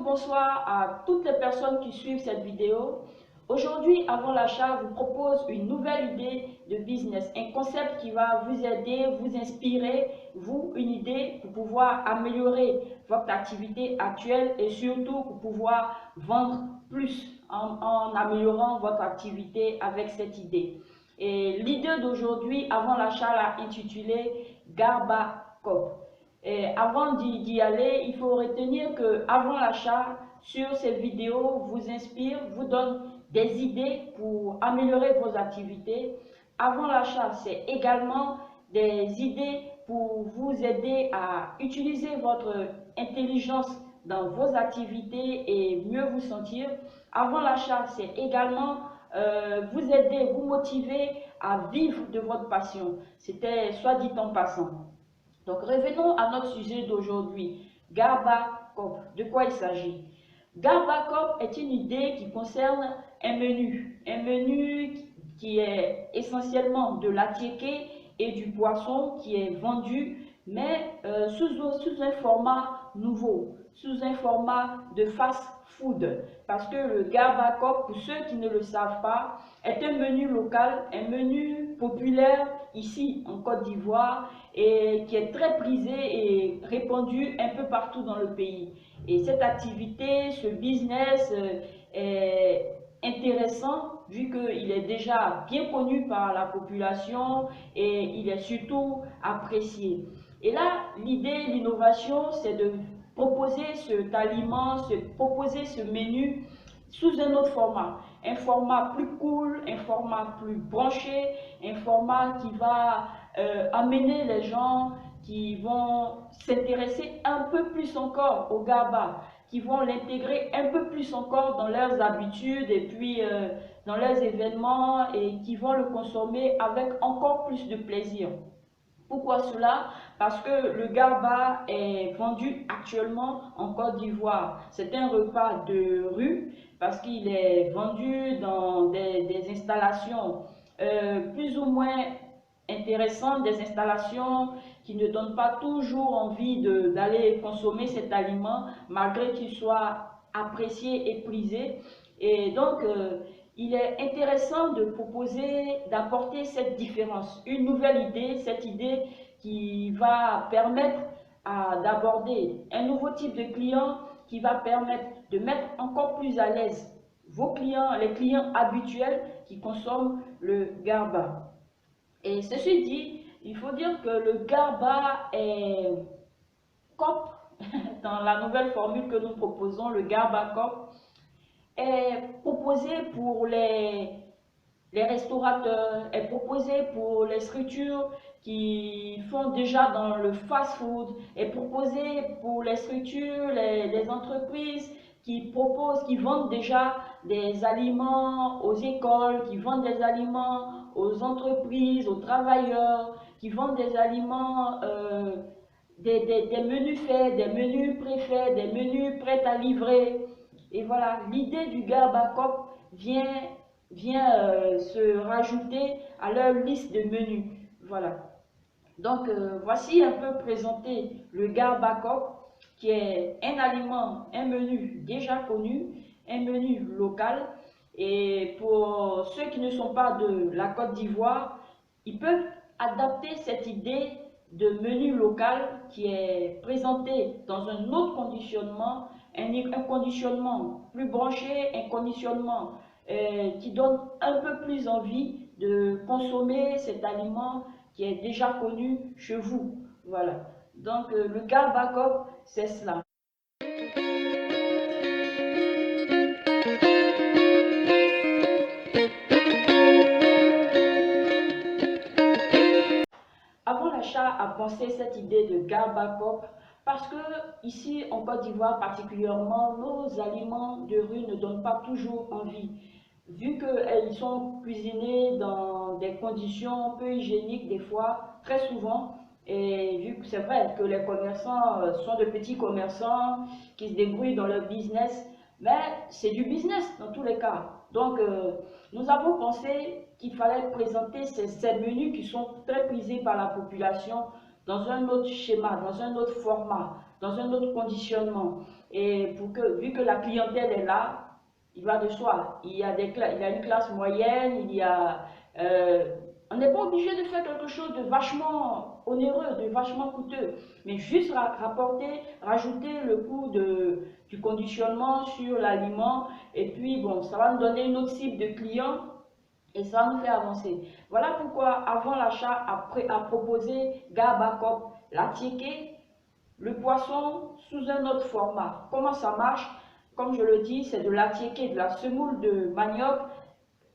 bonsoir à toutes les personnes qui suivent cette vidéo. Aujourd'hui, Avant l'achat vous propose une nouvelle idée de business, un concept qui va vous aider, vous inspirer, une idée pour pouvoir améliorer votre activité actuelle et surtout pour pouvoir vendre plus en améliorant votre activité avec cette idée. Et l'idée d'aujourd'hui, Avant l'achat, l'a intitulée Garba Cop. Et avant d'y aller, il faut retenir que Avant l'achat, sur cette vidéo, vous inspire, vous donne des idées pour améliorer vos activités. Avant l'achat, c'est également des idées pour vous aider à utiliser votre intelligence dans vos activités et mieux vous sentir. Avant l'achat, c'est également vous aider, vous motiver à vivre de votre passion. C'était soit dit en passant. Donc revenons à notre sujet d'aujourd'hui, Garba Cop. De quoi il s'agit? Garba Cop est une idée qui concerne un menu qui est essentiellement de l'attiéké et du poisson qui est vendu, mais sous un format nouveau, sous un format de fast-food. Parce que le Garba Cop, pour ceux qui ne le savent pas, est un menu local, un menu populaire ici en Côte d'Ivoire et qui est très prisé et répandu un peu partout dans le pays. Et cette activité, ce business est intéressant vu qu'il est déjà bien connu par la population et il est surtout apprécié. Et là, l'idée, l'innovation, c'est de proposer cet aliment, proposer ce menu sous un autre format. Un format plus cool, un format plus branché, un format qui va amener les gens qui vont s'intéresser un peu plus encore au Garba, qui vont l'intégrer un peu plus encore dans leurs habitudes et puis dans leurs événements et qui vont le consommer avec encore plus de plaisir. Pourquoi cela? Parce que le Garba est vendu actuellement en Côte d'Ivoire. C'est un repas de rue parce qu'il est vendu dans des installations plus ou moins intéressantes, des installations qui ne donnent pas toujours envie d'aller consommer cet aliment malgré qu'il soit apprécié et prisé. Et donc, il est intéressant de proposer, d'apporter cette différence, une nouvelle idée, cette idée qui va permettre d'aborder un nouveau type de client qui va permettre de mettre encore plus à l'aise vos clients, les clients habituels qui consomment le Garba. Et ceci dit, il faut dire que le Garba est Cop, dans la nouvelle formule que nous proposons, le Garba Cop, est proposé pour les restaurateurs, est proposé pour les structures qui font déjà dans le fast-food, est proposé pour les structures, les entreprises qui proposent, qui vendent déjà des aliments aux écoles, qui vendent des aliments aux entreprises, aux travailleurs, qui vendent des aliments, des menus faits, des menus préfaits, des menus prêts à livrer. Et voilà, l'idée du Garba Cop vient se rajouter à leur liste de menus. Voilà. Donc, voici un peu présenté le Garba Cop, qui est un aliment, un menu déjà connu, un menu local. Et pour ceux qui ne sont pas de la Côte d'Ivoire, ils peuvent adapter cette idée de menu local qui est présenté dans un autre conditionnement, un conditionnement plus branché, un conditionnement qui donne un peu plus envie de consommer cet aliment qui est déjà connu chez vous. Voilà. Donc le Garba Cop, c'est cela. Avant l'achat a pensé cette idée de Garba Cop parce que ici en Côte d'Ivoire particulièrement, nos aliments de rue ne donnent pas toujours envie. Vu qu'ils sont cuisinés dans des conditions peu hygiéniques des fois, très souvent, et vu que c'est vrai que les commerçants sont de petits commerçants qui se débrouillent dans leur business, mais c'est du business dans tous les cas. Donc, nous avons pensé qu'il fallait présenter ces menus qui sont très prisés par la population dans un autre schéma, dans un autre format, dans un autre conditionnement. Et vu que la clientèle est là, il va de soi. Il y a une classe moyenne, on n'est pas obligé de faire quelque chose de vachement onéreux, de vachement coûteux, mais juste rajouter le coût du conditionnement sur l'aliment, et puis bon, ça va nous donner une autre cible de clients et ça va nous faire avancer. Voilà pourquoi avant l'achat, à proposer Gabacop, la tiéké, le poisson sous un autre format. Comment ça marche? Comme je le dis, c'est de la tiéké, de la semoule de manioc,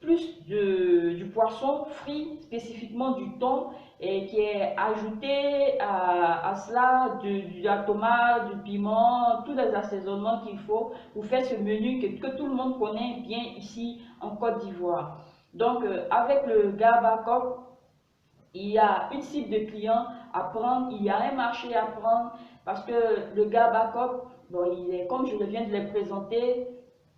plus du poisson frit, spécifiquement du thon, et qui est ajouté à cela de la tomate, du piment, tous les assaisonnements qu'il faut pour faire ce menu que tout le monde connaît bien ici en Côte d'Ivoire. Donc, avec le Gabacop, il y a une cible de clients à prendre, il y a un marché à prendre, parce que le Gabacop, bon, il est, comme je viens de le présenter,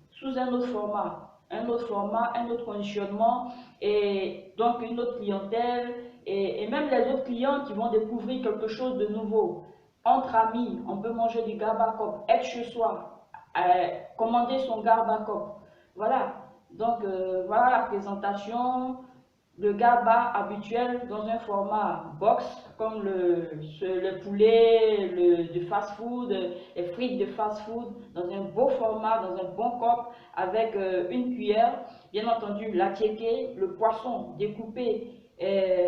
sous un autre format, un autre conditionnement, et donc une autre clientèle, et même les autres clients qui vont découvrir quelque chose de nouveau. Entre amis, on peut manger du Gabacop, être chez soi, commander son Gabacop. Voilà, donc voilà la présentation. Le GABA habituel dans un format box, comme le poulet de fast-food, les frites de fast-food, dans un beau format, dans un bon cop, avec une cuillère. Bien entendu, la tiéké, le poisson découpé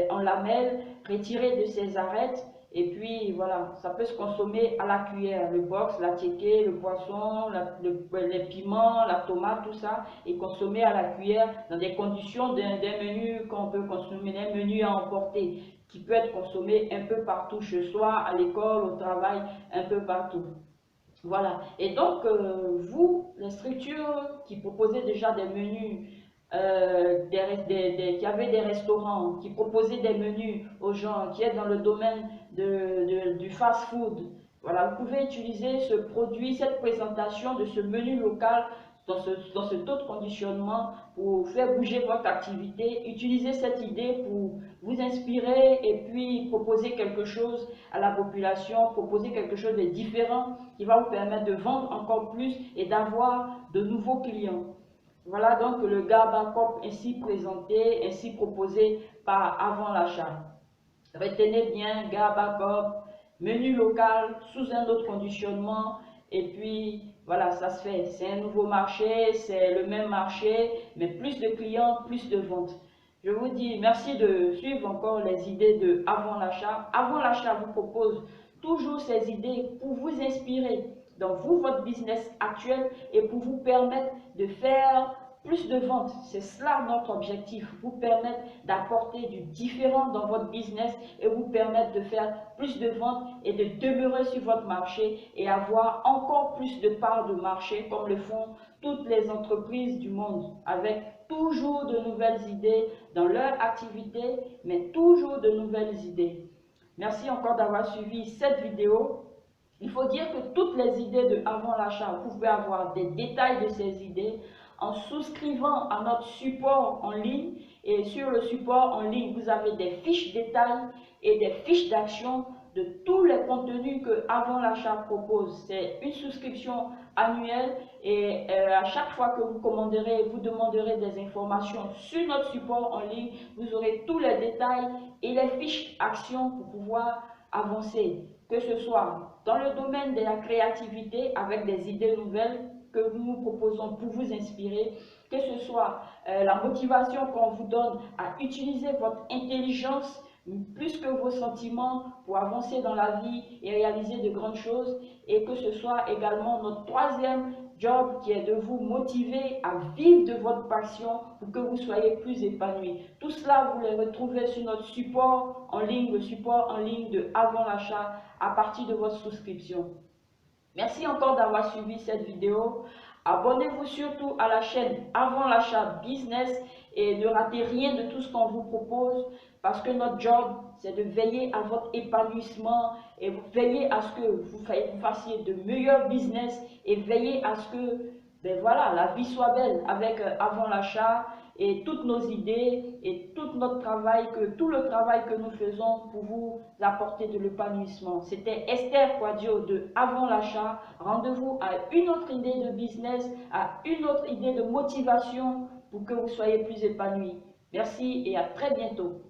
en lamelles, retiré de ses arêtes. Et puis voilà, ça peut se consommer à la cuillère, le box, la tiéké, le poisson, les piments, la tomate, tout ça, et consommé à la cuillère dans des conditions d'un menu qu'on peut consommer, un menu à emporter, qui peut être consommé un peu partout chez soi, à l'école, au travail, un peu partout. Voilà. Et donc, vous, les structures qui proposaient déjà des menus, qui avaient des restaurants, qui proposaient des menus aux gens, qui est dans le domaine du fast-food, voilà, vous pouvez utiliser ce produit, cette présentation de ce menu local dans ce taux de conditionnement pour faire bouger votre activité. Utilisez cette idée pour vous inspirer et puis proposer quelque chose à la population, proposer quelque chose de différent qui va vous permettre de vendre encore plus et d'avoir de nouveaux clients. Voilà donc le Gabacop ainsi présenté, ainsi proposé par avant l'achat. Retenez bien Gabacop, menu local sous un autre conditionnement, et puis voilà, ça se fait. C'est un nouveau marché, c'est le même marché, mais plus de clients, plus de ventes. Je vous dis merci de suivre encore les idées de Avant l'achat. Avant l'achat vous propose toujours ces idées pour vous inspirer dans votre business actuel et pour vous permettre de faire plus de ventes. C'est cela notre objectif, vous permettre d'apporter du différent dans votre business et vous permettre de faire plus de ventes et de demeurer sur votre marché et avoir encore plus de parts de marché comme le font toutes les entreprises du monde, avec toujours de nouvelles idées dans leur activité, mais toujours de nouvelles idées. Merci encore d'avoir suivi cette vidéo. Il faut dire que toutes les idées de avant l'achat, vous pouvez avoir des détails de ces idées en souscrivant à notre support en ligne. Et sur le support en ligne, vous avez des fiches détails et des fiches d'action de tous les contenus que Avant l'achat propose. C'est une souscription annuelle et à chaque fois que vous commanderez, vous demanderez des informations sur notre support en ligne, vous aurez tous les détails et les fiches actions pour pouvoir avancer, que ce soit dans le domaine de la créativité avec des idées nouvelles que nous nous proposons pour vous inspirer, que ce soit la motivation qu'on vous donne à utiliser votre intelligence plus que vos sentiments pour avancer dans la vie et réaliser de grandes choses, et que ce soit également notre troisième job qui est de vous motiver à vivre de votre passion pour que vous soyez plus épanoui. Tout cela, vous les retrouvez sur notre support en ligne, le support en ligne de Avant l'achat à partir de votre souscription. Merci encore d'avoir suivi cette vidéo. Abonnez-vous surtout à la chaîne Avant l'achat Business et ne ratez rien de tout ce qu'on vous propose, parce que notre job, c'est de veiller à votre épanouissement et veiller à ce que vous fassiez de meilleurs business et veiller à ce que, ben voilà, la vie soit belle avec Avant l'achat. et toutes nos idées et tout notre travail, tout le travail que nous faisons pour vous apporter de l'épanouissement. C'était Esther Kouadio de Avant l'achat. Rendez-vous à une autre idée de business, à une autre idée de motivation pour que vous soyez plus épanouis. Merci et à très bientôt.